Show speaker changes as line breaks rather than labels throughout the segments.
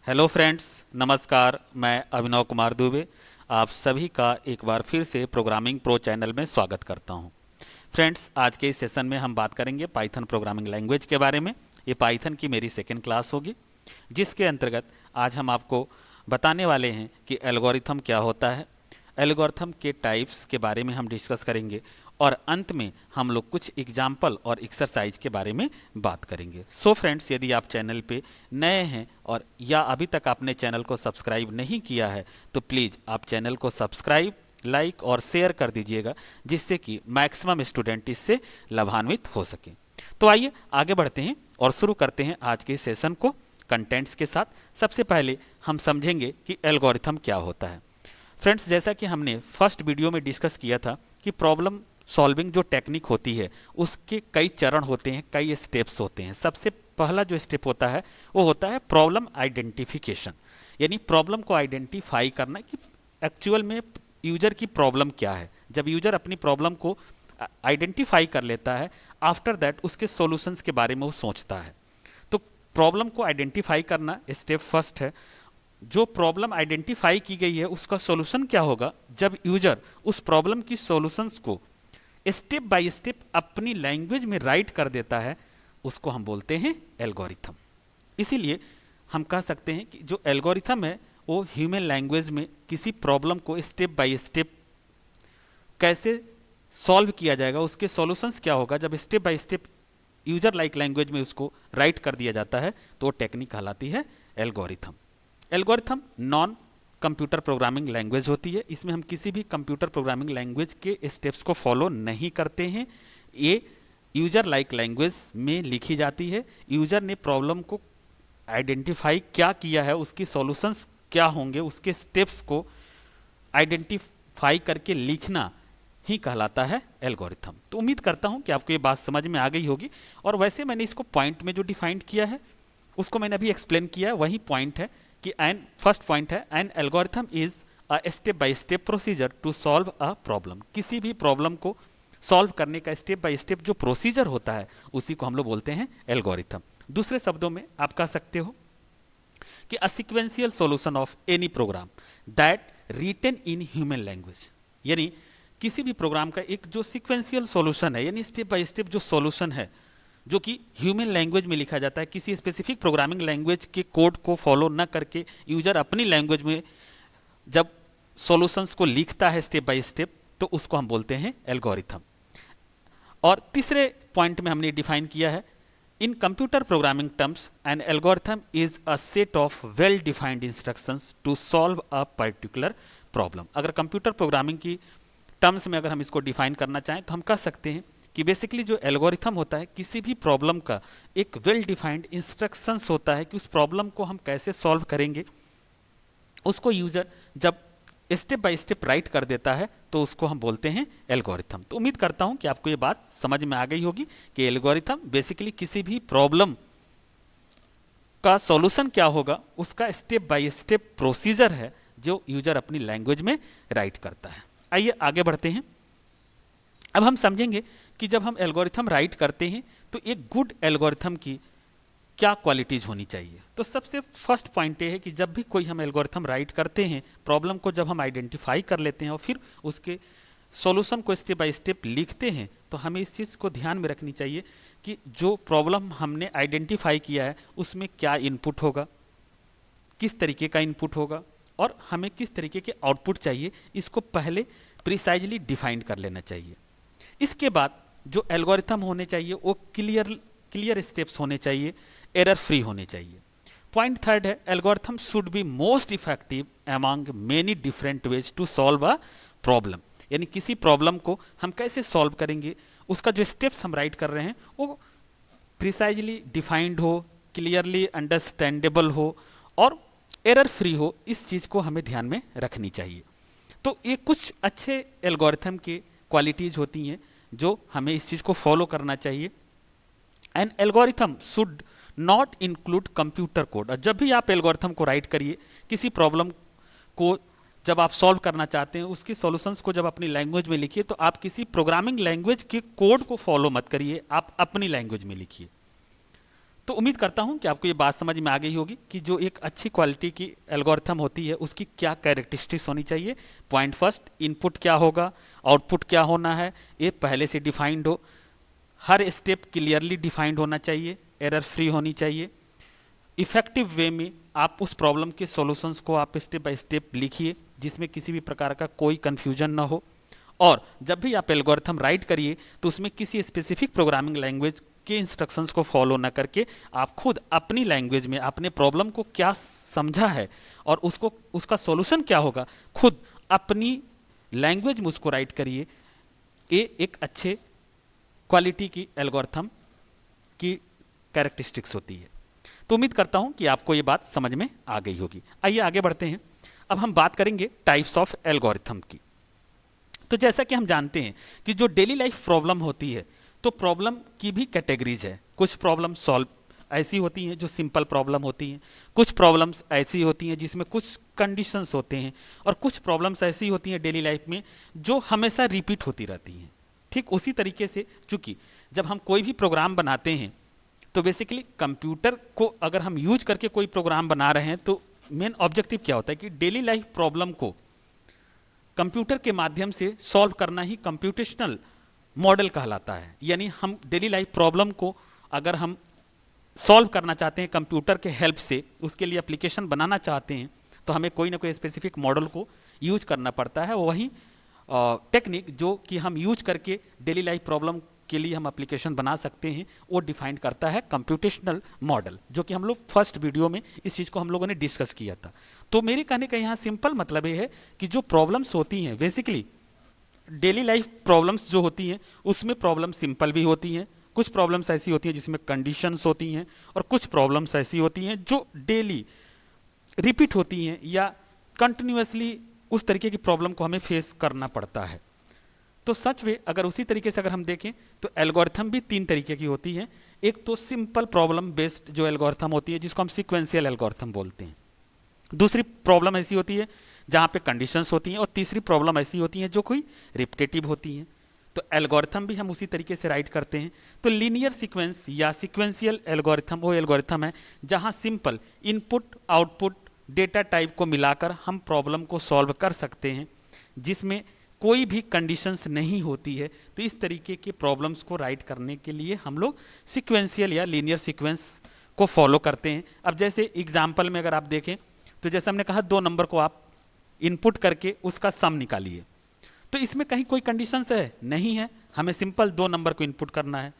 Hello friends, नमस्कार। मैं अभिनव कुमार दुबे आप सभी का एक बार फिर से प्रोग्रामिंग प्रो चैनल में स्वागत करता हूं। फ्रेंड्स, आज के इस सेशन में हम बात करेंगे पाइथन प्रोग्रामिंग लैंग्वेज के बारे में। ये पाइथन की मेरी सेकेंड क्लास होगी, जिसके अंतर्गत आज हम आपको बताने वाले हैं कि एल्गोरिथम क्या होता है, एल्गोरिथम के टाइप्स के बारे में हम डिस्कस करेंगे और अंत में हम लोग कुछ एग्जाम्पल और एक्सरसाइज के बारे में बात करेंगे। सो फ्रेंड्स, यदि आप चैनल पे नए हैं और या अभी तक आपने चैनल को सब्सक्राइब नहीं किया है तो प्लीज़ आप चैनल को सब्सक्राइब, लाइक और शेयर कर दीजिएगा, जिससे कि मैक्सिमम स्टूडेंट इससे लाभान्वित हो सकें। तो आइए आगे बढ़ते हैं और शुरू करते हैं आज के सेशन को कंटेंट्स के साथ। सबसे पहले हम समझेंगे कि एल्गोरिथम क्या होता है। फ्रेंड्स, जैसा कि हमने फर्स्ट वीडियो में डिस्कस किया था कि प्रॉब्लम सॉल्विंग जो टेक्निक होती है उसके कई चरण होते हैं, कई स्टेप्स होते हैं। सबसे पहला जो स्टेप होता है वो होता है प्रॉब्लम आइडेंटिफिकेशन, यानी प्रॉब्लम को आइडेंटिफाई करना कि एक्चुअल में यूजर की प्रॉब्लम क्या है। जब यूजर अपनी प्रॉब्लम को आइडेंटिफाई कर लेता है, आफ्टर दैट उसके सॉल्यूशंस के बारे में वो सोचता है। तो प्रॉब्लम को आइडेंटिफाई करना स्टेप फर्स्ट है। जो प्रॉब्लम आइडेंटिफाई की गई है उसका सॉल्यूशन क्या होगा, जब यूजर उस प्रॉब्लम की सॉल्यूशंस को स्टेप बाय स्टेप अपनी लैंग्वेज में राइट कर देता है, उसको हम बोलते हैं एल्गोरिथम। इसीलिए हम कह सकते हैं कि जो एल्गोरिथम है वो ह्यूमन लैंग्वेज में किसी प्रॉब्लम को स्टेप बाय स्टेप कैसे सॉल्व किया जाएगा, उसके सॉल्यूशंस क्या होगा, जब step by step user like language में उसको राइट कर दिया जाता है तो वो टेक्निक कहलाती है algorithm. Algorithm non computer programming language होती है। इसमें हम किसी भी कंप्यूटर प्रोग्रामिंग लैंग्वेज के स्टेप्स को फॉलो नहीं करते हैं। ये यूजर लाइक लैंग्वेज में लिखी जाती है। यूजर ने प्रॉब्लम को आइडेंटिफाई क्या किया है, उसकी सॉल्यूशंस क्या होंगे, उसके स्टेप्स को आइडेंटिफाई करके लिखना ही कहलाता है एल्गोरिथम। तो उम्मीद करता हूँ कि आपको ये बात समझ में आ गई होगी। और वैसे मैंने इसको पॉइंट में जो डिफाइन किया है उसको मैंने अभी एक्सप्लेन किया है, वही पॉइंट है कि एन फर्स्ट पॉइंट है an algorithm is a step by step procedure to solve a problem. किसी भी प्रॉब्लम को सॉल्व करने का स्टेप बाय स्टेप जो प्रोसीजर होता है उसी को हम लोग बोलते हैं एल्गोरिथम। दूसरे शब्दों में आप कह सकते हो कि a sequential solution of any program that written in human language, यानी किसी भी प्रोग्राम का एक जो सीक्वेंशियल सॉल्यूशन है, यानी स्टेप बाय स्टेप जो सॉल्यूशन है जो कि ह्यूमन लैंग्वेज में लिखा जाता है। किसी स्पेसिफिक प्रोग्रामिंग लैंग्वेज के कोड को फॉलो न करके यूजर अपनी लैंग्वेज में जब सॉल्यूशंस को लिखता है स्टेप बाय स्टेप, तो उसको हम बोलते हैं एल्गोरिथम। और तीसरे पॉइंट में हमने डिफाइन किया है in computer programming terms an algorithm is a set of well defined instructions to solve a particular problem. अगर कंप्यूटर प्रोग्रामिंग की टर्म्स में अगर हम इसको डिफाइन करना चाहें तो हम कह सकते हैं कि बेसिकली जो एल्गोरिथम होता है किसी भी प्रॉब्लम का एक वेल डिफाइंड इंस्ट्रक्शंस होता है कि उस प्रॉब्लम को हम कैसे सॉल्व करेंगे। उसको यूजर जब स्टेप बाय स्टेप राइट कर देता है तो उसको हम बोलते हैं एल्गोरिथम। तो उम्मीद करता हूं कि आपको ये बात समझ में आ गई होगी कि एल्गोरिथम बेसिकली किसी भी प्रॉब्लम का सॉल्यूशन क्या होगा उसका स्टेप बाय स्टेप प्रोसीजर है जो यूजर अपनी लैंग्वेज में राइट करता है। आइए आगे बढ़ते हैं। अब हम समझेंगे कि जब हम एल्गोरिथम राइट करते हैं तो एक गुड एल्गोरिथम की क्या क्वालिटीज़ होनी चाहिए। तो सबसे फर्स्ट पॉइंट ये है कि जब भी कोई हम एल्गोरिथम राइट करते हैं, प्रॉब्लम को जब हम आइडेंटिफाई कर लेते हैं और फिर उसके सॉल्यूशन को स्टेप बाय स्टेप लिखते हैं, तो हमें इस चीज़ को ध्यान में रखनी चाहिए कि जो प्रॉब्लम हमने आइडेंटिफाई किया है उसमें क्या इनपुट होगा, किस तरीके का इनपुट होगा और हमें किस तरीके के आउटपुट चाहिए, इसको पहले प्रिसाइजली डिफाइन कर लेना चाहिए। इसके बाद जो एल्गोरिथम होने चाहिए वो क्लियर स्टेप्स होने चाहिए, एरर फ्री होने चाहिए। पॉइंट थर्ड है algorithm should be most effective among many different ways to solve a problem, यानी किसी प्रॉब्लम को हम कैसे सॉल्व करेंगे उसका जो स्टेप्स हम राइट कर रहे हैं वो प्रिसाइजली डिफाइंड हो, क्लियरली अंडरस्टैंडेबल हो और एरर फ्री हो। इस चीज़ को हमें ध्यान में रखनी चाहिए। तो ये कुछ अच्छे एल्गोरिथम के क्वालिटीज़ होती हैं जो हमें इस चीज़ को फॉलो करना चाहिए। An algorithm should not include computer code. और जब भी आप एल्गोरिथम को राइट करिए, किसी प्रॉब्लम को जब आप सॉल्व करना चाहते हैं, उसकी सॉल्यूशंस को जब अपनी लैंग्वेज में लिखिए तो आप किसी प्रोग्रामिंग लैंग्वेज के कोड को फॉलो मत करिए, आप अपनी लैंग्वेज में लिखिए। तो उम्मीद करता हूं कि आपको ये बात समझ में आ गई होगी कि जो एक अच्छी क्वालिटी की एल्गोरिथम होती है उसकी क्या कैरेक्टरिस्टिक्स होनी चाहिए। पॉइंट फर्स्ट, इनपुट क्या होगा, आउटपुट क्या होना है, ये पहले से डिफाइंड हो, हर स्टेप क्लियरली डिफाइंड होना चाहिए, एरर फ्री होनी चाहिए। इफेक्टिव वे में आप उस प्रॉब्लम के सॉल्यूशंस को आप स्टेप बाय स्टेप लिखिए जिसमें किसी भी प्रकार का कोई कन्फ्यूजन ना हो। और जब भी आप एल्गोरिथम राइट करिए तो उसमें किसी स्पेसिफिक प्रोग्रामिंग लैंग्वेज के इंस्ट्रक्शंस को फॉलो ना करके आप खुद अपनी लैंग्वेज में अपने प्रॉब्लम को क्या समझा है और उसको उसका सॉल्यूशन क्या होगा, खुद अपनी लैंग्वेज में उसको राइट करिए। ये एक अच्छे क्वालिटी की एल्गोरिथम की कैरेक्टरिस्टिक्स होती है। तो उम्मीद करता हूं कि आपको ये बात समझ में आ गई होगी। आइए आगे बढ़ते हैं। अब हम बात करेंगे टाइप्स ऑफ एल्गोरिथम की। तो जैसा कि हम जानते हैं कि जो डेली लाइफ प्रॉब्लम होती है तो प्रॉब्लम की भी कैटेगरीज है। कुछ प्रॉब्लम सॉल्व ऐसी होती हैं जो सिंपल प्रॉब्लम होती हैं, कुछ प्रॉब्लम्स ऐसी होती हैं जिसमें कुछ कंडीशंस होते हैं, और कुछ प्रॉब्लम्स ऐसी होती हैं डेली लाइफ में जो हमेशा रिपीट होती रहती हैं। ठीक उसी तरीके से चूंकि जब हम कोई भी प्रोग्राम बनाते हैं तो बेसिकली कंप्यूटर को अगर हम यूज करके कोई प्रोग्राम बना रहे हैं तो मेन ऑब्जेक्टिव क्या होता है कि डेली लाइफ प्रॉब्लम को कंप्यूटर के माध्यम से सॉल्व करना ही कंप्यूटेशनल मॉडल कहलाता है। यानी हम डेली लाइफ प्रॉब्लम को अगर हम सॉल्व करना चाहते हैं कंप्यूटर के हेल्प से, उसके लिए एप्लीकेशन बनाना चाहते हैं, तो हमें कोई ना कोई स्पेसिफिक मॉडल को यूज करना पड़ता है। वही टेक्निक जो कि हम यूज करके डेली लाइफ प्रॉब्लम के लिए हम एप्लीकेशन बना सकते हैं वो डिफाइन करता है कंप्यूटेशनल मॉडल, जो कि हम लोग फर्स्ट वीडियो में इस चीज़ को हम लोगों ने डिस्कस किया था। तो मेरे कहने का यहाँ सिंपल मतलब ये है कि जो प्रॉब्लम्स होती हैं बेसिकली डेली लाइफ प्रॉब्लम्स जो होती हैं उसमें प्रॉब्लम सिंपल भी होती हैं, कुछ प्रॉब्लम्स ऐसी होती हैं जिसमें कंडीशंस होती हैं, और कुछ प्रॉब्लम्स ऐसी होती हैं जो डेली रिपीट होती हैं या कंटिन्यूसली उस तरीके की प्रॉब्लम को हमें फेस करना पड़ता है। तो सच में अगर उसी तरीके से अगर हम देखें तो एल्गोरिथम भी तीन तरीके की होती है। एक तो सिंपल प्रॉब्लम बेस्ड जो एल्गोरिथम होती है जिसको हम सीक्वेंशियल एल्गोरिथम बोलते हैं, दूसरी प्रॉब्लम ऐसी होती है जहाँ पे कंडीशंस होती हैं, और तीसरी प्रॉब्लम ऐसी होती हैं जो कोई रिपीटेटिव होती हैं। तो एल्गोरिथम भी हम उसी तरीके से राइट करते हैं। तो लीनियर सीक्वेंस या सीक्वेंशियल एल्गोरिथम वो एल्गोरिथम है जहाँ simple input output data type को मिलाकर हम प्रॉब्लम को सॉल्व कर सकते हैं जिसमें कोई भी कंडीशंस नहीं होती है। तो इस तरीके के प्रॉब्लम्स को राइट करने के लिए हम लोग सीक्वेंशियल या लीनियर सीक्वेंस को फॉलो करते हैं। अब जैसे एग्जाम्पल में अगर आप देखें तो जैसे हमने कहा 2 नंबर को आप इनपुट करके उसका सम निकालिए, तो इसमें कहीं कोई कंडीशंस है नहीं है, हमें सिंपल 2 नंबर को इनपुट करना है।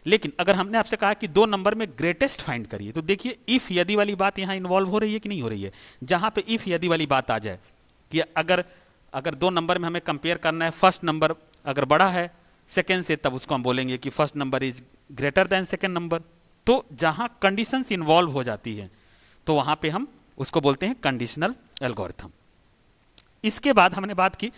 लेकिन अगर हमने आपसे कहा कि 2 नंबर में ग्रेटेस्ट फाइंड करिए, तो देखिए इफ यदि वाली बात यहाँ इन्वॉल्व हो रही है कि नहीं हो रही है। जहाँ पे इफ यदि वाली बात आ जाए कि अगर 2 नंबर में हमें कंपेयर करना है, फर्स्ट नंबर अगर बड़ा है सेकेंड से, तब उसको हम बोलेंगे कि first number is greater than second number. तो जहाँ कंडीशंस इन्वॉल्व हो जाती है तो वहाँ पे हम उसको बोलते हैं कंडीशनल एल्गोरिथम। इसके बाद हमने बात की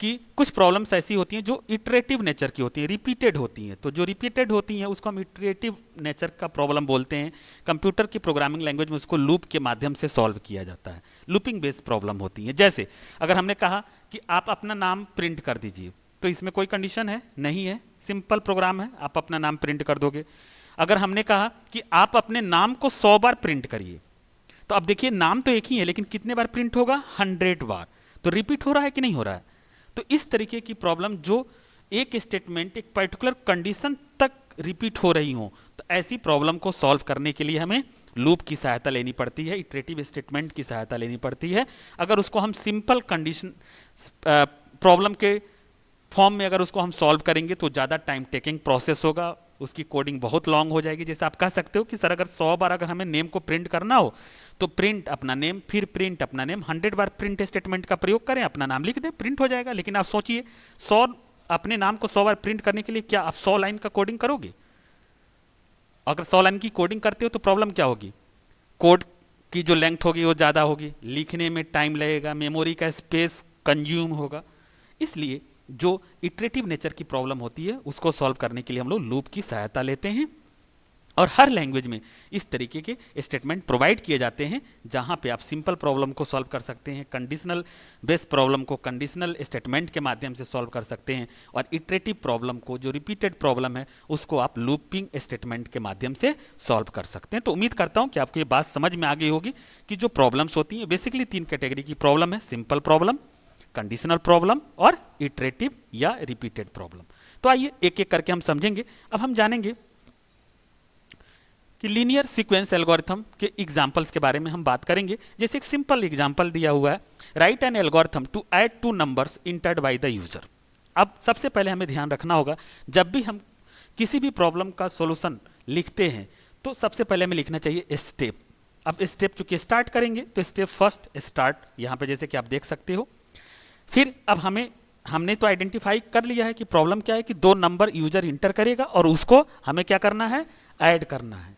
कि कुछ प्रॉब्लम्स ऐसी होती हैं जो इटरेटिव नेचर की होती हैं, रिपीटेड होती हैं। तो जो रिपीटेड होती हैं उसको हम इटरेटिव नेचर का प्रॉब्लम बोलते हैं। कंप्यूटर की प्रोग्रामिंग लैंग्वेज में उसको लूप के माध्यम से सॉल्व किया जाता है। लूपिंग बेस्ड प्रॉब्लम होती हैं। जैसे अगर हमने कहा कि आप अपना नाम प्रिंट कर दीजिए, तो इसमें कोई कंडीशन है नहीं है, सिंपल प्रोग्राम है, आप अपना नाम प्रिंट कर दोगे। अगर हमने कहा कि आप अपने नाम को 100 बार प्रिंट करिए, तो अब देखिए नाम तो एक ही है लेकिन कितने बार प्रिंट होगा, 100 बार। तो रिपीट हो रहा है कि नहीं हो रहा है। तो इस तरीके की प्रॉब्लम जो एक स्टेटमेंट एक पर्टिकुलर कंडीशन तक रिपीट हो रही हो, तो ऐसी प्रॉब्लम को सॉल्व करने के लिए हमें लूप की सहायता लेनी पड़ती है, इटरेटिव स्टेटमेंट की सहायता लेनी पड़ती है। अगर उसको हम सिंपल कंडीशन प्रॉब्लम के फॉर्म में अगर उसको हम सॉल्व करेंगे तो ज़्यादा टाइम टेकिंग प्रोसेस होगा, उसकी कोडिंग बहुत लॉन्ग हो जाएगी। जैसे आप कह सकते हो कि सर अगर 100 बार अगर हमें नेम को प्रिंट करना हो तो प्रिंट अपना नेम फिर प्रिंट अपना नेम, 100 बार प्रिंट स्टेटमेंट का प्रयोग करें, अपना नाम लिख दें, प्रिंट हो जाएगा। लेकिन आप सोचिए 100 अपने नाम को 100 बार प्रिंट करने के लिए क्या आप 100 लाइन का कोडिंग करोगे? अगर 100 लाइन की कोडिंग करते हो तो प्रॉब्लम क्या होगी, कोड की जो लेंथ होगी वो ज़्यादा होगी, लिखने में टाइम लगेगा, मेमोरी का स्पेस कंज्यूम होगा। इसलिए जो इटरेटिव नेचर की प्रॉब्लम होती है उसको सॉल्व करने के लिए हम लोग लूप की सहायता लेते हैं। और हर लैंग्वेज में इस तरीके के स्टेटमेंट प्रोवाइड किए जाते हैं जहां पे आप सिंपल प्रॉब्लम को सॉल्व कर सकते हैं, कंडीशनल बेस्ड प्रॉब्लम को कंडीशनल स्टेटमेंट के माध्यम से सॉल्व कर सकते हैं, और इटरेटिव प्रॉब्लम को, जो रिपीटेड प्रॉब्लम है, उसको आप लूपिंग स्टेटमेंट के माध्यम से सॉल्व कर सकते हैं। तो उम्मीद करता हूं कि आपको ये बात समझ में आ गई होगी कि जो प्रॉब्लम्स होती हैं बेसिकली 3 कैटेगरी की प्रॉब्लम है, सिंपल प्रॉब्लम, कंडीशनल प्रॉब्लम और इटरेटिव या रिपीटेड प्रॉब्लम। तो आइए एक एक करके हम समझेंगे। अब हम जानेंगे कि लीनियर सीक्वेंस एल्गोरिथम के एग्जांपल्स के बारे में हम बात करेंगे। जैसे एक सिंपल एग्जांपल दिया हुआ है, write an algorithm to add 2 numbers entered by the user. अब सबसे पहले हमें ध्यान रखना होगा, जब भी हम किसी भी प्रॉब्लम का सॉल्यूशन लिखते हैं तो सबसे पहले हमें लिखना चाहिए स्टेप। अब स्टेप चूंकि स्टार्ट करेंगे तो स्टेप फर्स्ट स्टार्ट, यहाँ पे जैसे कि आप देख सकते हो। फिर अब हमने तो आइडेंटिफाई कर लिया है कि प्रॉब्लम क्या है, कि 2 नंबर यूजर इंटर करेगा और उसको हमें क्या करना है, ऐड करना है।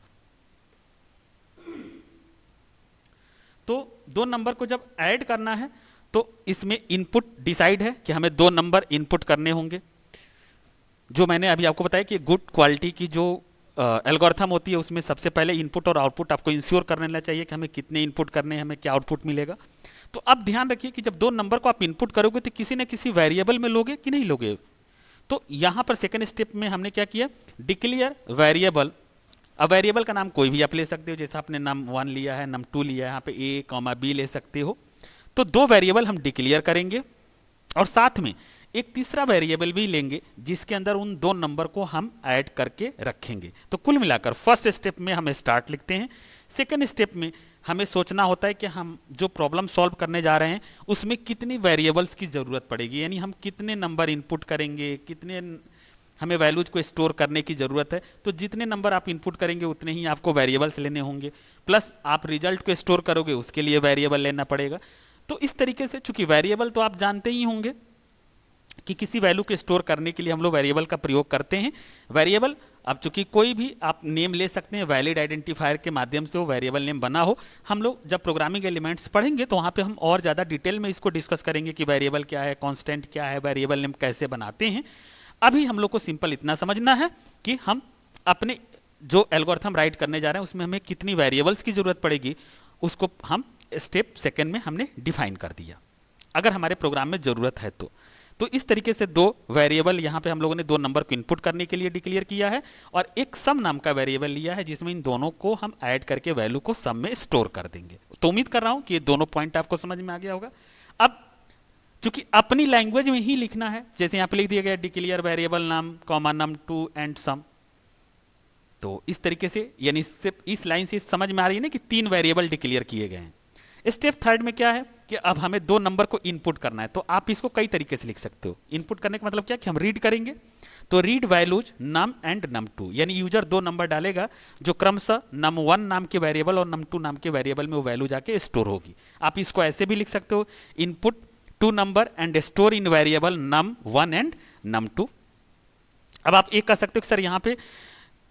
तो 2 नंबर को जब ऐड करना है तो इसमें इनपुट डिसाइड है कि हमें 2 नंबर इनपुट करने होंगे। जो मैंने अभी आपको बताया कि गुड क्वालिटी की जो एल्गोरिथम होती है उसमें सबसे पहले इनपुट और आउटपुट आपको इंश्योर करने चाहिए कि हमें कितने इनपुट करने हैं, हमें क्या आउटपुट मिलेगा। तो अब ध्यान रखिए कि जब 2 नंबर को आप इनपुट करोगे तो किसी न किसी वेरिएबल में लोगे कि नहीं लोगे। तो यहाँ पर सेकेंड स्टेप में हमने क्या किया, डिक्लेयर वेरिएबल। अब वेरिएबल का नाम कोई भी आप ले सकते हो, जैसे आपने नम 1 लिया है, नम 2 लिया है, यहाँ पे a, b ले सकते हो। तो 2 वेरिएबल हम डिक्लेयर करेंगे और साथ में एक तीसरा वेरिएबल भी लेंगे जिसके अंदर उन 2 नंबर को हम ऐड करके रखेंगे। तो कुल मिलाकर फर्स्ट स्टेप में हम स्टार्ट लिखते हैं। सेकेंड स्टेप में हमें सोचना होता है कि हम जो प्रॉब्लम सॉल्व करने जा रहे हैं उसमें कितनी वेरिएबल्स की ज़रूरत पड़ेगी, यानी हम कितने नंबर इनपुट करेंगे, कितने हमें वैल्यूज को स्टोर करने की ज़रूरत है। तो जितने नंबर आप इनपुट करेंगे उतने ही आपको वेरिएबल्स लेने होंगे, प्लस आप रिजल्ट को स्टोर करोगे उसके लिए वेरिएबल लेना पड़ेगा। तो इस तरीके से, चूंकि वेरिएबल तो आप जानते ही होंगे कि किसी वैल्यू को स्टोर करने के लिए हम लोग वेरिएबल का प्रयोग करते हैं। वेरिएबल अब चूंकि कोई भी आप नेम ले सकते हैं, वैलिड आइडेंटिफायर के माध्यम से वो वेरिएबल नेम बना हो। हम लोग जब प्रोग्रामिंग एलिमेंट्स पढ़ेंगे तो वहाँ पे हम और ज़्यादा डिटेल में इसको डिस्कस करेंगे कि वेरिएबल क्या है, कांस्टेंट क्या है, वेरिएबल नेम कैसे बनाते हैं। अभी हम लोग को सिंपल इतना समझना है कि हम अपने जो एल्गोरिथम राइट करने जा रहे हैं उसमें हमें कितनी वेरिएबल्स की ज़रूरत पड़ेगी, उसको हम स्टेप सेकेंड में हमने डिफाइन कर दिया, अगर हमारे प्रोग्राम में ज़रूरत है तो इस तरीके से 2 वेरिएबल यहाँ पे हम लोगों ने 2 नंबर को इनपुट करने के लिए डिक्लेयर किया है और एक सम नाम का वेरिएबल लिया है जिसमें इन दोनों को हम ऐड करके वैल्यू को सम में स्टोर कर देंगे। तो उम्मीद कर रहा हूँ कि ये दोनों पॉइंट आपको समझ में आ गया होगा। अब चूंकि अपनी लैंग्वेज में ही लिखना है, जैसे यहाँ पे लिख दिया गया डिक्लेयर वेरिएबल नाम कॉमा num2 एंड सम, तो इस तरीके से, यानी इस लाइन से समझ में आ रही है ना कि 3 वेरिएबल डिक्लेयर किए गए हैं। स्टेप थर्ड में क्या है कि अब हमें 2 नंबर को इनपुट करना है। तो आप इसको कई तरीके से लिख सकते हो। इनपुट करने का मतलब क्या कि हम रीड करेंगे, तो read values num and num2, यानी यूजर 2 नंबर डालेगा जो क्रमशः num1 नाम के वेरिएबल और num2 नाम के वेरिएबल में वो वैल्यू जाके स्टोर होगी। आप इसको ऐसे भी लिख सकते हो, input 2 number and store in variable num1 and num2। अब आप एक कह सकते हो कि सर यहाँ पे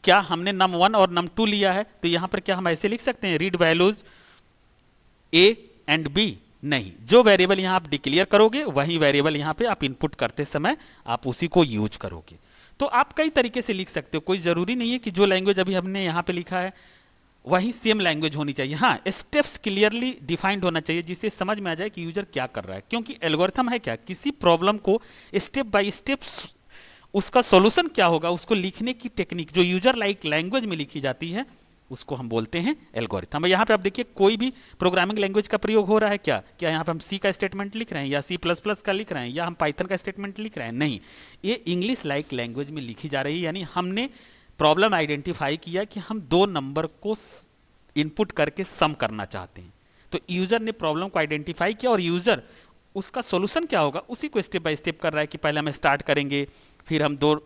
क्या हमने num1 और num2 लिया है, तो यहाँ पर क्या हम ऐसे लिख सकते हैं read values a and b? नहीं, जो वेरिएबल यहाँ आप डिक्लेयर करोगे वही वेरिएबल यहाँ पे आप इनपुट करते समय आप उसी को यूज करोगे। तो आप कई तरीके से लिख सकते हो, कोई ज़रूरी नहीं है कि जो लैंग्वेज अभी हमने यहाँ पे लिखा है वही सेम लैंग्वेज होनी चाहिए। हाँ, स्टेप्स क्लियरली डिफाइंड होना चाहिए जिससे समझ में आ जाए कि यूजर क्या कर रहा है, क्योंकि एल्गोरिथम है क्या, किसी प्रॉब्लम को स्टेप बाय स्टेप उसका सॉल्यूशन क्या होगा उसको लिखने की टेक्निक जो यूजर लाइक लैंग्वेज में लिखी जाती है उसको हम बोलते हैं एल्गोरिथम। यहाँ पे आप देखिए कोई भी प्रोग्रामिंग लैंग्वेज का प्रयोग हो रहा है क्या यहाँ पे हम सी का स्टेटमेंट लिख रहे हैं या C++ का लिख रहे हैं या हम पाइथन का स्टेटमेंट लिख रहे हैं? नहीं, ये इंग्लिश लाइक लैंग्वेज में लिखी जा रही है। यानी हमने प्रॉब्लम आइडेंटिफाई किया कि हम 2 नंबर को इनपुट करके सम करना चाहते हैं, तो यूजर ने प्रॉब्लम को आइडेंटिफाई किया और यूजर उसका सॉल्यूशन क्या होगा उसी को स्टेप बाय स्टेप कर रहा है कि पहले हम स्टार्ट करेंगे, फिर हम 2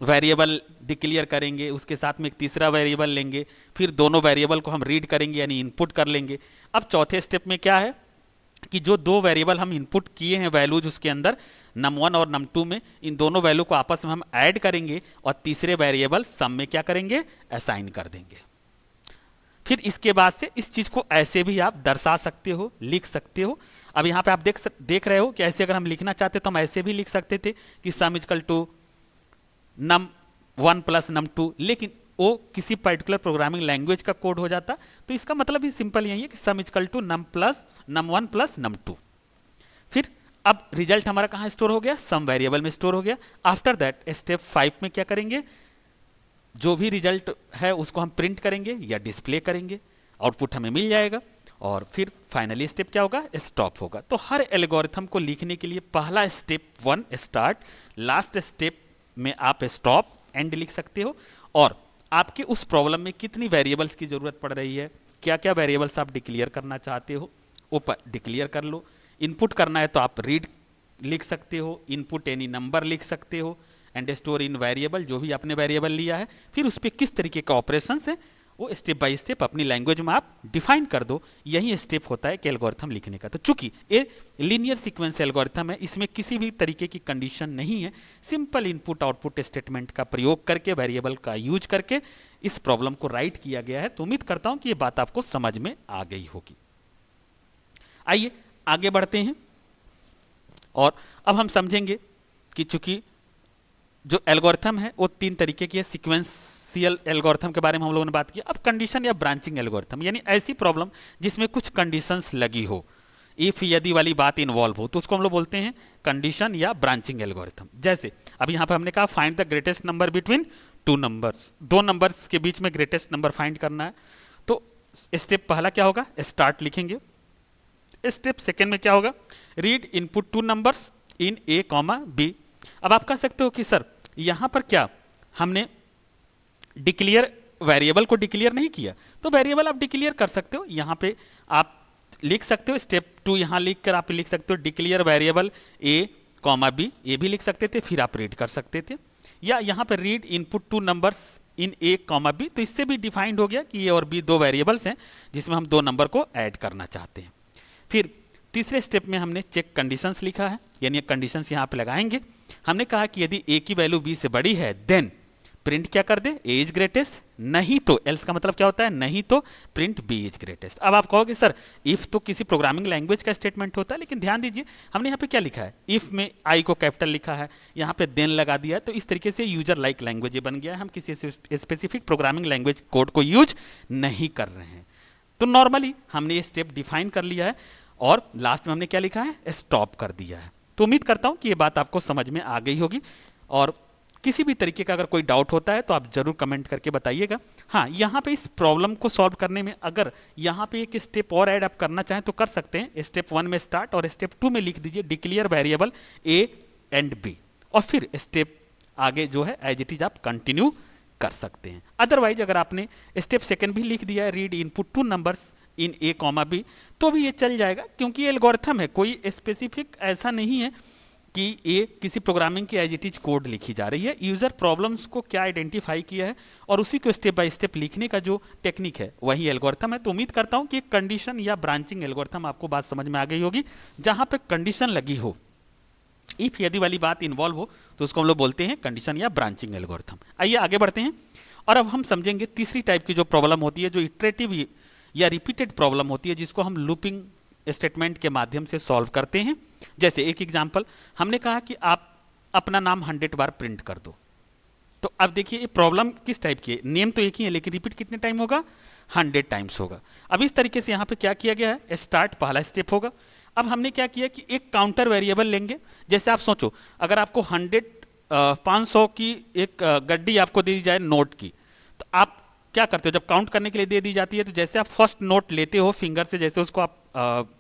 वेरिएबल डिक्लेयर करेंगे, उसके साथ में एक तीसरा वेरिएबल लेंगे, फिर दोनों वेरिएबल को हम रीड करेंगे यानी इनपुट कर लेंगे। अब चौथे स्टेप में क्या है कि जो 2 वेरिएबल हम इनपुट किए हैं वैल्यूज उसके अंदर num1 और num2 में, इन दोनों वैल्यू को आपस में हम ऐड करेंगे और तीसरे वेरिएबल सम में क्या करेंगे, असाइन कर देंगे। फिर इसके बाद से इस चीज़ को ऐसे भी आप दर्शा सकते हो, लिख सकते हो। अब यहाँ पे आप देख रहे हो कि ऐसे अगर हम लिखना चाहते तो हम ऐसे भी लिख सकते थे कि सम is equal to num1 plus num2, लेकिन वो किसी पर्टिकुलर प्रोग्रामिंग लैंग्वेज का कोड हो जाता। तो इसका मतलब ही सिंपल यही है कि sum equal to num1 plus num2। फिर अब रिजल्ट हमारा कहाँ स्टोर हो गया, सम वेरिएबल में स्टोर हो गया। आफ्टर दैट स्टेप 5 में क्या करेंगे, जो भी रिजल्ट है उसको हम प्रिंट करेंगे या डिस्प्ले करेंगे, आउटपुट हमें मिल जाएगा। और फिर फाइनली स्टेप क्या होगा, स्टॉप होगा। तो हर एल्गोरिथम को लिखने के लिए पहला स्टेप 1 स्टार्ट, लास्ट स्टेप में आप स्टॉप एंड लिख सकते हो। और आपके उस प्रॉब्लम में कितनी वेरिएबल्स की जरूरत पड़ रही है, क्या क्या वेरिएबल्स आप डिक्लेयर करना चाहते हो वो डिक्लेयर कर लो। इनपुट करना है तो आप रीड लिख सकते हो, इनपुट एनी नंबर लिख सकते हो, एंड स्टोर इन वेरिएबल, जो भी आपने वेरिएबल लिया है। फिर उस पर किस तरीके का ऑपरेशंस है वो स्टेप बाय स्टेप अपनी लैंग्वेज में आप डिफाइन कर दो। यही स्टेप होता है कि एल्गोरिथम लिखने का। तो चूंकि ये लीनियर सीक्वेंस एल्गोरिथम है, इसमें किसी भी तरीके की कंडीशन नहीं है, सिंपल इनपुट आउटपुट स्टेटमेंट का प्रयोग करके, वेरिएबल का यूज करके इस प्रॉब्लम को राइट किया गया है। तो उम्मीद करता हूं कि ये बात आपको समझ में आ गई होगी। आइए आगे बढ़ते हैं और अब हम समझेंगे कि चूंकि जो एल्गोरिथम है वो 3 तरीके की है। सीक्वेंशियल एल्गोरिथम के बारे में हम लोगों ने बात की। अब कंडीशन या ब्रांचिंग एल्गोरिथम, यानी ऐसी प्रॉब्लम जिसमें कुछ कंडीशंस लगी हो, इफ यदि वाली बात इन्वॉल्व हो, तो उसको हम लोग बोलते हैं कंडीशन या ब्रांचिंग एल्गोरिथम। जैसे अब यहाँ पे हमने कहा find the greatest number between 2 numbers, 2 numbers के बीच में ग्रेटेस्ट नंबर फाइंड करना है। तो स्टेप पहला क्या होगा, स्टार्ट लिखेंगे। स्टेप सेकेंड में क्या होगा, read input 2 numbers in A comma B. अब आप कह सकते हो कि सर यहां पर क्या हमने डिक्लेयर, वेरिएबल को डिक्लेयर नहीं किया। तो वेरिएबल आप डिक्लेयर कर सकते हो, यहां पे आप लिख सकते हो स्टेप 2 यहां लिख कर आप लिख सकते हो डिक्लेयर वेरिएबल ए कॉमा बी, ये भी लिख सकते थे, फिर आप रीड कर सकते थे। या यहां पर read input 2 numbers in A comma B, तो इससे भी डिफाइंड हो गया कि ये और बी 2 वेरिएबल्स हैं जिसमें हम 2 नंबर को ऐड करना चाहते हैं। फिर तीसरे स्टेप में हमने चेक कंडीशंस लिखा है, यानी कंडीशंस यहाँ पे लगाएंगे। हमने कहा कि यदि ए की वैल्यू बी से बड़ी है देन प्रिंट क्या कर दे, ए इज ग्रेटेस्ट, नहीं तो एल्स का मतलब क्या होता है, नहीं तो प्रिंट बी इज ग्रेटेस्ट। अब आप कहोगे सर इफ तो किसी प्रोग्रामिंग लैंग्वेज का स्टेटमेंट होता है, लेकिन ध्यान दीजिए हमने यहाँ पे क्या लिखा है, इफ में आई को कैपिटल लिखा है, यहाँ पे देन लगा दिया है। तो इस तरीके से यूजर लाइक लैंग्वेज बन गया है, हम किसी स्पेसिफिक प्रोग्रामिंग लैंग्वेज कोड को यूज नहीं कर रहे हैं। तो नॉर्मली हमने ये स्टेप डिफाइन कर लिया है और लास्ट में हमने क्या लिखा है, स्टॉप कर दिया है। तो उम्मीद करता हूं कि ये बात आपको समझ में आ गई होगी। और किसी भी तरीके का अगर कोई डाउट होता है तो आप जरूर कमेंट करके बताइएगा। हाँ, यहाँ पे इस प्रॉब्लम को सॉल्व करने में अगर यहाँ पे एक स्टेप और ऐड आप करना चाहें तो कर सकते हैं। स्टेप 1 में स्टार्ट और स्टेप 2 में लिख दीजिए declare variable A and B, और फिर स्टेप आगे जो है एज इट इज आप कंटिन्यू कर सकते हैं। अदरवाइज अगर आपने स्टेप सेकंड भी लिख दिया है read input 2 numbers in A comma B, तो भी ये चल जाएगा, क्योंकि ये एल्गोरिथम है, कोई स्पेसिफिक ऐसा नहीं है कि ये किसी प्रोग्रामिंग की एज इट इज कोड लिखी जा रही है। यूजर प्रॉब्लम्स को क्या आइडेंटिफाई किया है और उसी को स्टेप बाय स्टेप लिखने का जो टेक्निक है वही एल्गोरिथम है। तो उम्मीद करता हूं कि एक कंडीशन या ब्रांचिंग एल्गोरिथम आपको बात समझ में आ गई होगी, जहां पे कंडीशन लगी हो, इफ यदि वाली बात इन्वॉल्व हो, तो उसको हम लोग बोलते हैं कंडीशन या ब्रांचिंग एल्गोरिथम। आइए आगे बढ़ते हैं और अब हम समझेंगे तीसरी टाइप की जो प्रॉब्लम होती है, जो इटरेटिव या रिपीटेड प्रॉब्लम होती है, जिसको हम लूपिंग स्टेटमेंट के माध्यम से सॉल्व करते हैं। जैसे एक एग्जांपल, हमने कहा कि आप अपना नाम 100 बार प्रिंट कर दो। तो अब देखिए ये प्रॉब्लम किस टाइप की है, नेम तो एक ही है लेकिन रिपीट कितने टाइम होगा, 100 टाइम्स होगा। अब इस तरीके से यहाँ पे क्या किया गया है, स्टार्ट पहला स्टेप होगा। अब हमने क्या किया कि एक काउंटर वेरिएबल लेंगे। जैसे आप सोचो अगर आपको 500 की एक गड्डी आपको दे दी जाए नोट की, तो आप क्या करते हो, जब काउंट करने के लिए दे दी जाती है तो जैसे आप फर्स्ट नोट लेते हो फिंगर से, जैसे उसको आप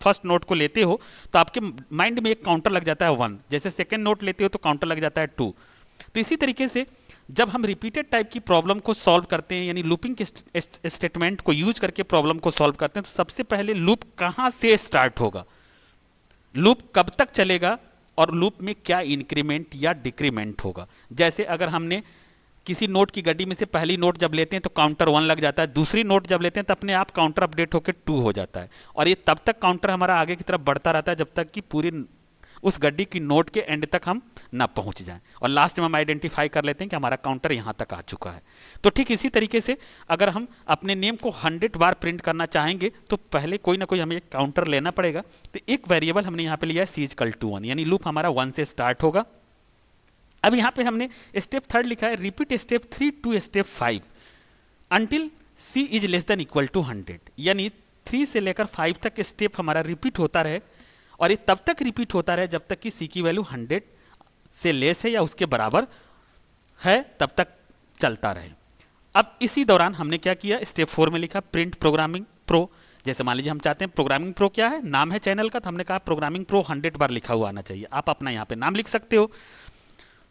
फर्स्ट नोट को लेते हो तो आपके माइंड में एक काउंटर लग जाता है 1, जैसे सेकंड नोट लेते हो तो काउंटर लग जाता है 2। तो इसी तरीके से जब हम रिपीटेड टाइप की प्रॉब्लम को सॉल्व करते हैं, यानी लूपिंग के स्टेटमेंट को यूज करके प्रॉब्लम को सॉल्व करते हैं, तो सबसे पहले लूप कहाँ से स्टार्ट होगा, लूप कब तक चलेगा और लूप में क्या इंक्रीमेंट या डिक्रीमेंट होगा। जैसे अगर हमने किसी नोट की गड्डी में से पहली नोट जब लेते हैं तो काउंटर 1 लग जाता है, दूसरी नोट जब लेते हैं तो अपने आप काउंटर अपडेट होकर 2 हो जाता है, और ये तब तक काउंटर हमारा आगे की तरफ बढ़ता रहता है जब तक कि पूरी उस गड्डी की नोट के एंड तक हम ना पहुंच जाएं, और लास्ट में हम आइडेंटिफाई कर लेते हैं कि हमारा काउंटर यहाँ तक आ चुका है। तो ठीक इसी तरीके से अगर हम अपने नेम को 100 बार प्रिंट करना चाहेंगे तो पहले कोई ना कोई हमें एक काउंटर लेना पड़ेगा। तो एक वेरिएबल हमने यहाँ पे लिया है सी इज इक्वल टू 1, यानी लूप हमारा 1 से स्टार्ट होगा। अब यहाँ पे हमने स्टेप 3 लिखा है repeat step 3 to step 5। Until c is less than equal to 100, यानी 3 से लेकर 5 तक स्टेप हमारा रिपीट होता रहे, और ये तब तक रिपीट होता रहे जब तक कि c की वैल्यू 100 से लेस है या उसके बराबर है, तब तक चलता रहे। अब इसी दौरान हमने क्या किया, स्टेप 4 में लिखा प्रिंट प्रोग्रामिंग प्रो। जैसे मान लीजिए हम चाहते हैं प्रोग्रामिंग प्रो क्या है, नाम है चैनल का, तो हमने कहा प्रोग्रामिंग प्रो 100 बार लिखा हुआ आना चाहिए। आप अपना यहाँ पे नाम लिख सकते हो।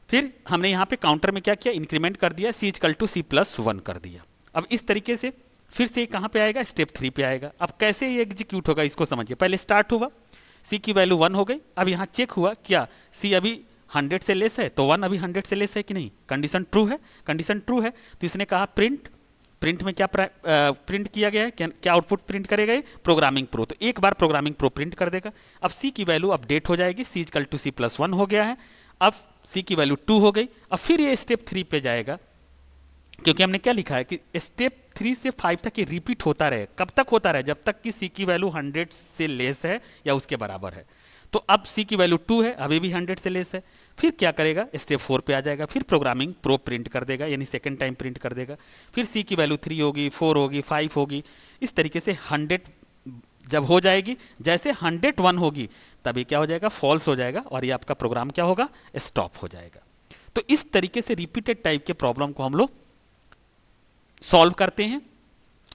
फिर हमने यहाँ पे काउंटर में क्या किया, इंक्रीमेंट कर दिया, c इक्वल टू c+1 कर दिया। अब इस तरीके से फिर से कहाँ पे आएगा, स्टेप 3 पे आएगा। अब कैसे ये एग्जीक्यूट होगा इसको समझिए। पहले स्टार्ट हुआ, c की वैल्यू 1 हो गई। अब यहाँ चेक हुआ क्या c अभी 100 से लेस है, तो 1 अभी 100 से लेस है कि नहीं, कंडीशन ट्रू है। कंडीशन ट्रू है तो इसने कहा प्रिंट। प्रिंट में क्या प्रिंट किया गया है, क्या आउटपुट प्रिंट करेगा ये, प्रोग्रामिंग प्रो। तो एक बार प्रोग्रामिंग प्रो प्रिंट कर देगा। अब c की वैल्यू अपडेट हो जाएगी, c इक्वल टू c+1 हो गया है। अब c की वैल्यू 2 हो गई। अब फिर ये स्टेप 3 पे जाएगा, क्योंकि हमने क्या लिखा है कि स्टेप 3 से 5 तक ये रिपीट होता रहे। कब तक होता रहे, जब तक कि c की वैल्यू 100 से लेस है या उसके बराबर है। तो अब c की वैल्यू 2 है, अभी भी 100 से लेस है। फिर क्या करेगा, स्टेप 4 पे आ जाएगा, फिर प्रोग्रामिंग प्रो प्रिंट कर देगा, यानी सेकंड टाइम प्रिंट कर देगा। फिर c की वैल्यू 3 होगी, 4 होगी, 5 होगी। इस तरीके से 100 जब हो जाएगी, जैसे 101 होगी तभी क्या हो जाएगा, फॉल्स हो जाएगा, और ये आपका प्रोग्राम क्या होगा, स्टॉप हो जाएगा। तो इस तरीके से रिपीटेड टाइप के प्रॉब्लम को हम लोग सॉल्व करते हैं,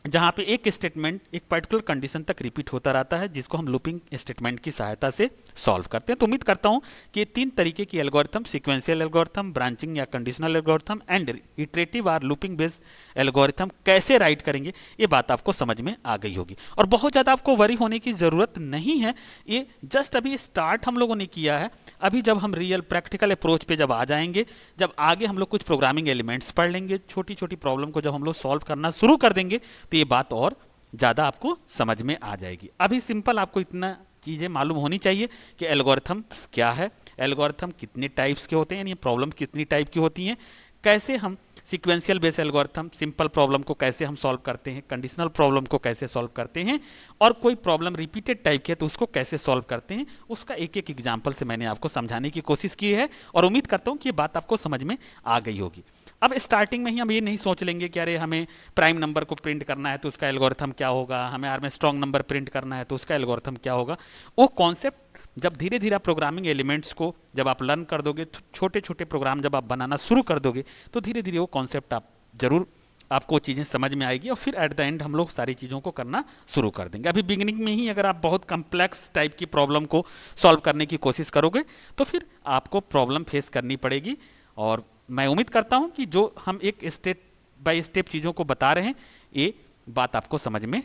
जहां पे एक स्टेटमेंट एक पर्टिकुलर कंडीशन तक रिपीट होता रहता है, जिसको हम लूपिंग स्टेटमेंट की सहायता से सॉल्व करते हैं। तो उम्मीद करता हूं कि ये 3 तरीके की एल्गोरिथम, सीक्वेंशियल एल्गोरिथम, ब्रांचिंग या कंडीशनल एल्गोरिथम एंड इटरेटिव और लूपिंग बेस्ड एल्गोरिथम कैसे राइट करेंगे, ये बात आपको समझ में आ गई होगी। और बहुत ज़्यादा आपको वरी होने की ज़रूरत नहीं है, ये जस्ट अभी स्टार्ट हम लोगों ने किया है। अभी जब हम रियल प्रैक्टिकल अप्रोच पे जब आ जाएंगे, जब आगे हम लोग कुछ प्रोग्रामिंग एलिमेंट्स पढ़ लेंगे, छोटी छोटी प्रॉब्लम को जब हम लोग सॉल्व करना शुरू कर देंगे, तो ये बात और ज़्यादा आपको समझ में आ जाएगी। अभी सिंपल आपको इतना चीज़ें मालूम होनी चाहिए कि एल्गोरिथम्स क्या है, एल्गोरिथम कितने टाइप्स के होते हैं, यानी प्रॉब्लम कितनी टाइप की होती हैं, कैसे हम sequential base algorithm simple problem को कैसे हम सॉल्व करते हैं, कंडीशनल प्रॉब्लम को कैसे सॉल्व करते हैं, और कोई प्रॉब्लम रिपीटेड टाइप की है तो उसको कैसे सॉल्व करते हैं, उसका एक एक एग्जाम्पल से मैंने आपको समझाने की कोशिश की है, और उम्मीद करता हूँ कि ये बात आपको समझ में आ गई होगी। अब स्टार्टिंग में ही हम ये नहीं सोच लेंगे कि अरे हमें प्राइम नंबर को प्रिंट करना है तो उसका एल्गोरिथम क्या होगा, हमें आर में स्ट्रॉन्ग नंबर प्रिंट करना है तो उसका एल्गोरिथम क्या होगा। वो कॉन्सेप्ट जब धीरे धीरे प्रोग्रामिंग एलिमेंट्स को जब आप लर्न कर दोगे, छोटे छोटे प्रोग्राम जब आप बनाना शुरू कर दोगे, तो धीरे धीरे वो कॉन्सेप्ट आप जरूर आपको चीज़ें समझ में आएगी, और फिर एट द एंड हम लोग सारी चीज़ों को करना शुरू कर देंगे। अभी बिगिनिंग में ही अगर आप बहुत कम्प्लेक्स टाइप की प्रॉब्लम को सॉल्व करने की कोशिश करोगे, तो फिर आपको प्रॉब्लम फेस करनी पड़ेगी। और मैं उम्मीद करता हूं कि जो हम एक स्टेप बाय स्टेप चीज़ों को बता रहे हैं, ये बात आपको समझ में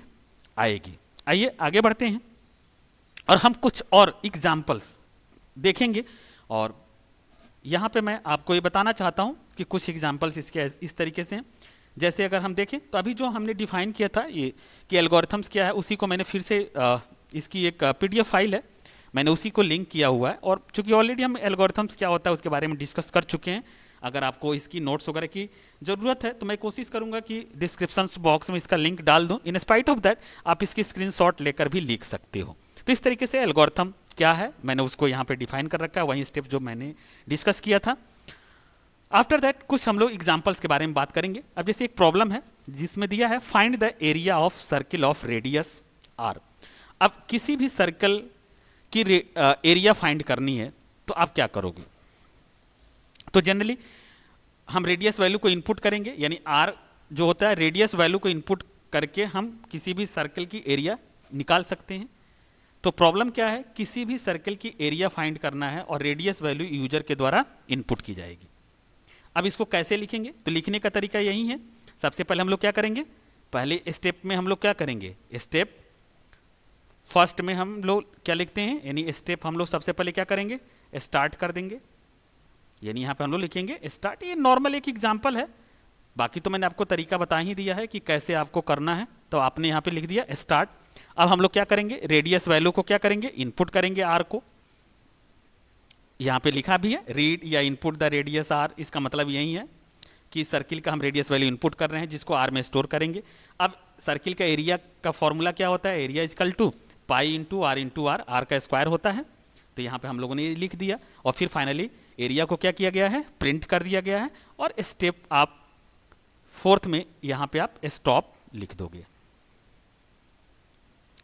आएगी। आइए आगे बढ़ते हैं, और हम कुछ और एग्जाम्पल्स देखेंगे। और यहाँ पे मैं आपको ये बताना चाहता हूँ कि कुछ एग्जाम्पल्स इसके इस तरीके से हैं। जैसे अगर हम देखें तो अभी जो हमने डिफाइन किया था ये कि एल्गोरिथम्स क्या है, उसी को मैंने फिर से इसकी एक पीडीएफ फाइल है, मैंने उसी को लिंक किया हुआ है। और चूंकि ऑलरेडी हम एल्गोरिथम्स क्या होता है उसके बारे में डिस्कस कर चुके हैं, अगर आपको इसकी नोट्स वगैरह की ज़रूरत है तो मैं कोशिश करूंगा कि डिस्क्रिप्शन बॉक्स में इसका लिंक डाल दूं। इन स्पाइट ऑफ दैट आप इसकी स्क्रीनशॉट लेकर भी लिख सकते हो। तो इस तरीके से एल्गोरिथम क्या है मैंने उसको यहाँ पे डिफाइन कर रखा है, वही स्टेप जो मैंने डिस्कस किया था। आफ्टर दैट कुछ हम लोग एग्जाम्पल्स के बारे में बात करेंगे। अब जैसे एक प्रॉब्लम है जिसमें दिया है find the area of circle of radius R. अब किसी भी सर्कल की एरिया फाइंड करनी है तो आप क्या करोगे, तो जनरली हम रेडियस वैल्यू को इनपुट करेंगे, यानी आर जो होता है रेडियस वैल्यू को इनपुट करके हम किसी भी सर्कल की एरिया निकाल सकते हैं। तो प्रॉब्लम क्या है, किसी भी सर्कल की एरिया फाइंड करना है और रेडियस वैल्यू यूजर के द्वारा इनपुट की जाएगी। अब इसको कैसे लिखेंगे, तो लिखने का तरीका यही है। सबसे पहले हम लोग क्या करेंगे, पहले स्टेप में हम लोग क्या करेंगे, स्टेप फर्स्ट में हम लोग क्या लिखते हैं, यानी स्टेप हम लोग सबसे पहले क्या करेंगे, स्टार्ट कर देंगे, यानी यहाँ पे हम लोग लिखेंगे स्टार्ट। ये नॉर्मल एक एग्जाम्पल है, बाकी तो मैंने आपको तरीका बता ही दिया है कि कैसे आपको करना है, तो आपने यहाँ पे लिख दिया स्टार्ट। अब हम लोग क्या करेंगे, रेडियस वैल्यू को क्या करेंगे, इनपुट करेंगे आर को। यहाँ पे लिखा भी है रीड या इनपुट द रेडियस आर, इसका मतलब यही है कि सर्किल का हम रेडियस वैल्यू इनपुट कर रहे हैं जिसको आर में स्टोर करेंगे। अब सर्किल का एरिया का फॉर्मूला क्या होता है, area is equal to pi into R, R का स्क्वायर होता है। तो यहाँ पे हम लोगों ने लिख दिया, और फिर फाइनली एरिया को क्या किया गया है, प्रिंट कर दिया गया है। और स्टेप आप फोर्थ में यहाँ पे आप स्टॉप लिख दोगे।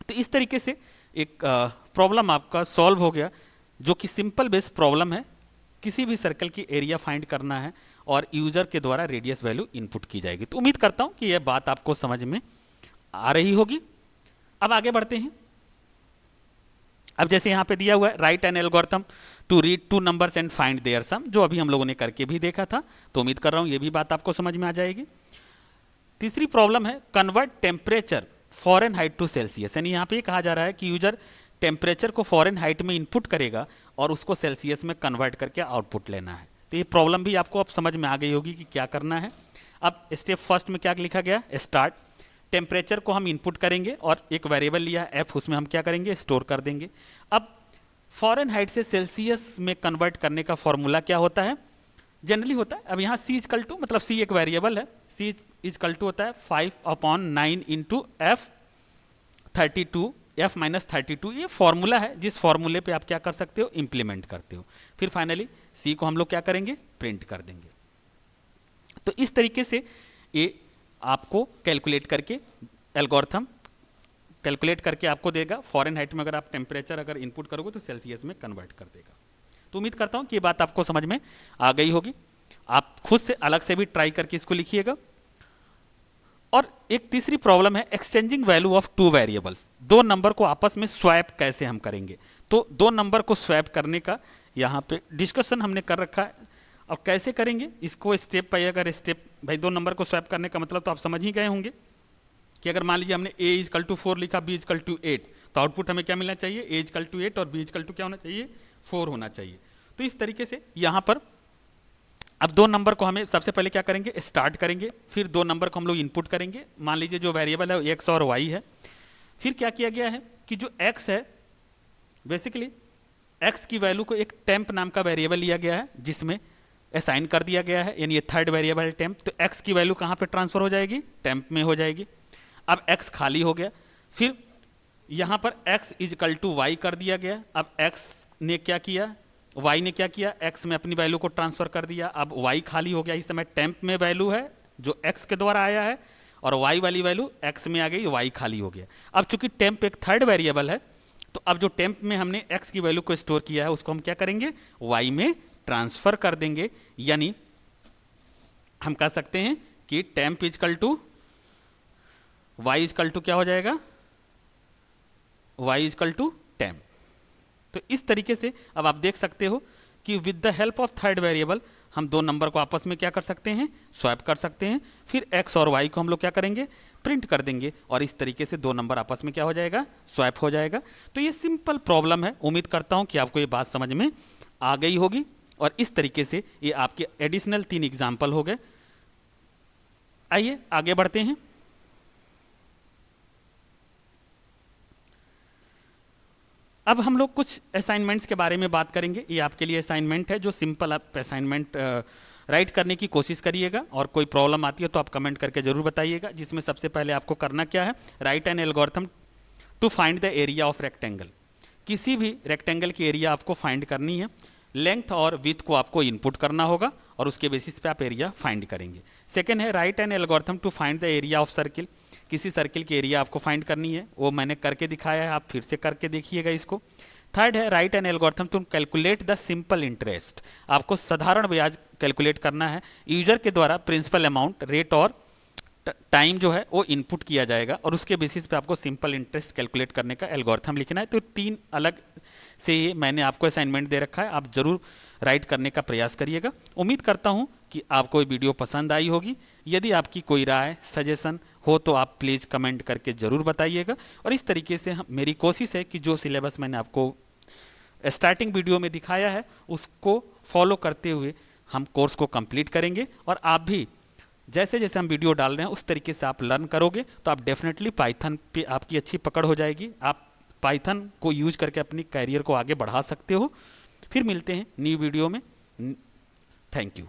तो इस तरीके से एक प्रॉब्लम आपका सॉल्व हो गया, जो कि सिंपल बेस प्रॉब्लम है। किसी भी सर्कल की एरिया फाइंड करना है और यूजर के द्वारा रेडियस वैल्यू इनपुट की जाएगी। तो उम्मीद करता हूँ कि यह बात आपको समझ में आ रही होगी। अब आगे बढ़ते हैं। अब जैसे यहाँ पे दिया हुआ है write an algorithm to read two numbers and find their sum, जो अभी हम लोगों ने करके भी देखा था। तो उम्मीद कर रहा हूँ ये भी बात आपको समझ में आ जाएगी। तीसरी प्रॉब्लम है convert temperature Fahrenheit to Celsius, यानी यहाँ पे कहा जा रहा है कि यूजर टेम्परेचर को फ़ारेनहाइट में इनपुट करेगा और उसको सेल्सियस में कन्वर्ट करके आउटपुट लेना है। तो ये प्रॉब्लम भी आपको अब समझ में आ गई होगी कि क्या करना है। अब स्टेप फर्स्ट में क्या लिखा गया, स्टार्ट। टेम्परेचर को हम इनपुट करेंगे और एक वेरिएबल लिया है एफ, उसमें हम क्या करेंगे, स्टोर कर देंगे। अब फ़ारेनहाइट से सेल्सियस में कन्वर्ट करने का फॉर्मूला क्या होता है, जनरली होता है, अब यहाँ सी इजकल टू, मतलब सी एक वेरिएबल है, सी इजकल टू होता है 5/9 इंटू एफ 32 एफ माइनस 32। ये फॉर्मूला है जिस फॉर्मूले पे आप क्या कर सकते हो, इम्प्लीमेंट करते हो। फिर फाइनली सी को हम लोग क्या करेंगे, प्रिंट कर देंगे। तो इस तरीके से ये आपको कैलकुलेट करके एल्गोरिथम कैलकुलेट करके आपको देगा। फ़ारेनहाइट में अगर आप टेम्परेचर अगर इनपुट करोगे तो सेल्सियस में कन्वर्ट कर देगा। तो उम्मीद करता हूँ कि ये बात आपको समझ में आ गई होगी। आप खुद से अलग से भी ट्राई करके इसको लिखिएगा। और एक तीसरी प्रॉब्लम है exchanging value of two variables. दो नंबर को आपस में स्वैप कैसे हम करेंगे। तो दो नंबर को स्वैप करने का यहाँ पे डिस्कशन हमने कर रखा है। और कैसे करेंगे इसको स्टेप बाय अगर स्टेप, भाई दो नंबर को स्वैप करने का मतलब तो आप समझ ही गए होंगे कि अगर मान लीजिए हमने a इजकल टू 4 लिखा, b इजकल टू 8, तो आउटपुट हमें क्या मिलना चाहिए, a इजकल टू 8 और b इजकल टू क्या होना चाहिए, 4 होना चाहिए। तो इस तरीके से यहाँ पर अब दो नंबर को हमें सबसे पहले क्या करेंगे, स्टार्ट करेंगे। फिर दो नंबर को हम लोग इनपुट करेंगे। मान लीजिए जो वेरिएबल है एक्स और वाई है। फिर क्या किया गया है कि जो एक्स है, बेसिकली एक्स की वैल्यू को एक टेम्प नाम का वेरिएबल लिया गया है जिसमें असाइन कर दिया गया है, यानी ये थर्ड वेरिएबल है टेम्प। तो एक्स की वैल्यू कहाँ पे ट्रांसफर हो जाएगी, टेम्प में हो जाएगी। अब एक्स खाली हो गया। फिर यहाँ पर एक्स इजकल टू वाई कर दिया गया। अब एक्स ने क्या किया, वाई ने क्या किया, एक्स में अपनी वैल्यू को ट्रांसफर कर दिया। अब वाई खाली हो गया। इस समय टेम्प में वैल्यू है जो एक्स के द्वारा आया है और वाई वाली वैल्यू एक्स में आ गई, वाई खाली हो गया। अब चूंकि टेम्प एक थर्ड वेरिएबल है, तो अब जो टेम्प में हमने एक्स की वैल्यू को स्टोर किया है उसको हम क्या करेंगे, वाई में ट्रांसफर कर देंगे। यानी हम कह सकते हैं कि temp is equal to Y is equal to क्या हो जाएगा, वाई इजकल टू टेम्प। तो इस तरीके से अब आप देख सकते हो कि with the help of third variable हम दो नंबर को आपस में क्या कर सकते हैं, स्वैप कर सकते हैं। फिर एक्स और वाई को हम लोग क्या करेंगे, प्रिंट कर देंगे और इस तरीके से दो नंबर आपस में क्या हो जाएगा, स्वैप हो जाएगा। तो ये सिंपल प्रॉब्लम है। उम्मीद करता हूँ कि आपको ये बात समझ में आ गई होगी। और इस तरीके से ये आपके एडिशनल 3 एग्जाम्पल हो गए। आइए आगे बढ़ते हैं। अब हम लोग कुछ असाइनमेंट्स के बारे में बात करेंगे। ये आपके लिए असाइनमेंट है जो सिंपल आप असाइनमेंट राइट करने की कोशिश करिएगा। और कोई प्रॉब्लम आती है तो आप कमेंट करके जरूर बताइएगा। जिसमें सबसे पहले आपको करना क्या है, write an algorithm to find the area of rectangle. किसी भी रेक्टेंगल की एरिया आपको फाइंड करनी है। लेंथ और विड्थ को आपको इनपुट करना होगा और उसके बेसिस पे आप एरिया फाइंड करेंगे। सेकंड है write an algorithm to find the area of circle. किसी सर्किल की एरिया आपको फाइंड करनी है, वो मैंने करके दिखाया है, आप फिर से करके देखिएगा इसको। थर्ड है write an algorithm to calculate the simple interest. आपको साधारण ब्याज कैलकुलेट करना है। यूजर के द्वारा प्रिंसिपल अमाउंट, रेट और टाइम जो है वो इनपुट किया जाएगा और उसके बेसिस पे आपको सिंपल इंटरेस्ट कैलकुलेट करने का एल्गोरिथम लिखना है। तो 3 अलग से ये मैंने आपको असाइनमेंट दे रखा है, आप जरूर राइट करने का प्रयास करिएगा। उम्मीद करता हूँ कि आपको ये वीडियो पसंद आई होगी। यदि आपकी कोई राय, सजेशन हो तो आप प्लीज़ कमेंट करके ज़रूर बताइएगा। और इस तरीके से मेरी कोशिश है कि जो सिलेबस मैंने आपको स्टार्टिंग वीडियो में दिखाया है उसको फॉलो करते हुए हम कोर्स को कंप्लीट करेंगे। और आप भी जैसे जैसे हम वीडियो डाल रहे हैं उस तरीके से आप लर्न करोगे तो आप डेफिनेटली पाइथन पे आपकी अच्छी पकड़ हो जाएगी। आप पाइथन को यूज करके अपनी कैरियर को आगे बढ़ा सकते हो। फिर मिलते हैं न्यू वीडियो में। Thank you.